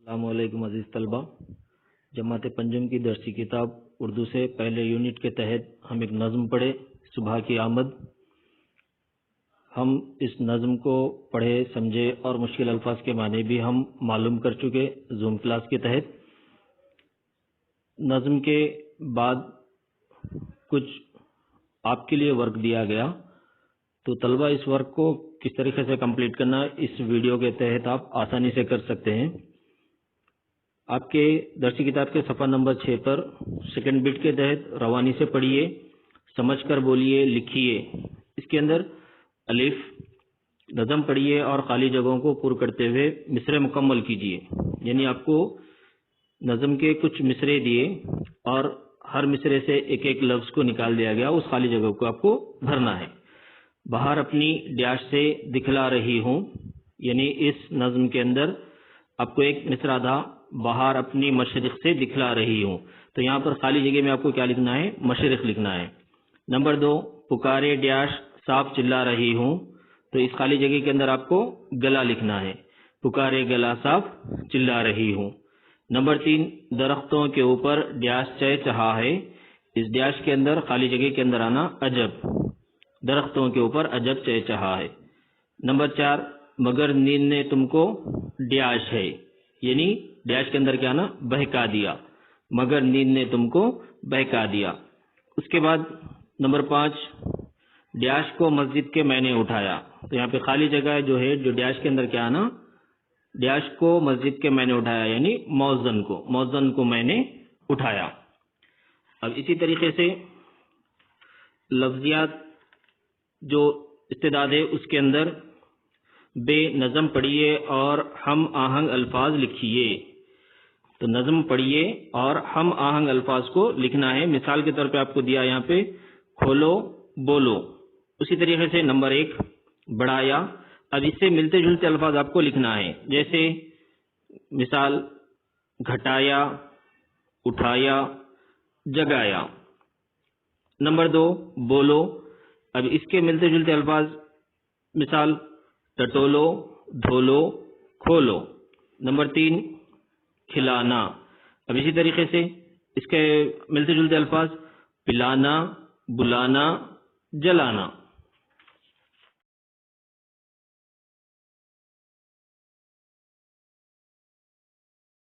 السلام علیکم عزیز طلبہ، جماعت پنجم کی درسی کتاب اردو سے پہلے یونٹ کے تحت ہم ایک نظم پڑھے، صبح کی آمد۔ ہم اس نظم کو پڑھے، سمجھے اور مشکل الفاظ کے معنی بھی ہم معلوم کر چکے زوم کلاس کے تحت۔ نظم کے بعد کچھ آپ کے لیے ورک دیا گیا، تو طلبہ اس ورک کو کس طریقے سے کمپلیٹ کرنا اس ویڈیو کے تحت آپ آسانی سے کر سکتے ہیں۔ آپ کے درسی کتاب کے صفحہ نمبر 6 پر سیکنڈ بٹ کے تحت روانی سے پڑھیے، سمجھ کر بولیے، لکھیے۔ اس کے اندر الف نظم پڑھیے اور خالی جگہوں کو پر کرتے ہوئے مصرے مکمل کیجیے۔ یعنی آپ کو نظم کے کچھ مصرے دیے اور ہر مصرے سے ایک ایک لفظ کو نکال دیا گیا، اس خالی جگہ کو آپ کو بھرنا ہے۔ باہر اپنی ڈیش سے دکھلا رہی ہوں، یعنی اس نظم کے اندر آپ کو ایک مصرع تھا، باہر اپنی مشرق سے دکھلا رہی ہوں، تو یہاں پر خالی جگہ میں آپ کو کیا لکھنا ہے؟ مشرق لکھنا ہے۔ نمبر 2، پکارے ڈیش صاف چلا رہی ہوں، تو اس خالی جگہ کے اندر آپ کو گلا لکھنا ہے، پکارے گلا صاف چلا رہی ہوں۔ نمبر 3، درختوں کے اوپر ڈیش چہ چہا ہے، اس ڈیش کے اندر خالی جگہ کے اندر آنا عجب، درختوں کے اوپر عجب چہ چہا ہے۔ نمبر 4، مگر نیند نے تم کو ڈیش ہے، یعنی ڈیش کے اندر کیا نا؟ بہکا دیا، مگر نیند نے تم کو بہکا دیا۔ اس کے بعد نمبر 5، ڈیش کو مسجد کے میں نے اٹھایا، تو یہاں پہ خالی جگہ جو ہے، جو ڈیش کے اندر کیا نا؟ ڈیش کو مسجد کے میں نے اٹھایا، یعنی مؤذن کو میں نے اٹھایا۔ اب اسی طریقے سے لفظیات جو استعداد ہے اس کے اندر بے نظم پڑھیے اور ہم آہنگ الفاظ لکھیے۔ تو نظم پڑھیے اور ہم آہنگ الفاظ کو لکھنا ہے۔ مثال کے طور پہ آپ کو دیا یہاں پہ کھولو بولو۔ اسی طریقے سے نمبر 1، بڑھایا۔ اب اس سے ملتے جلتے الفاظ آپ کو لکھنا ہے، جیسے مثال گھٹایا، اٹھایا، جگایا۔ نمبر 2، بولو۔ اب اس کے ملتے جلتے الفاظ، مثال ٹٹولو، دھولو، کھولو۔ نمبر 3، کھلانا۔ اب اسی طریقے سے اس کے ملتے جلتے الفاظ، پلانا، بلانا، جلانا۔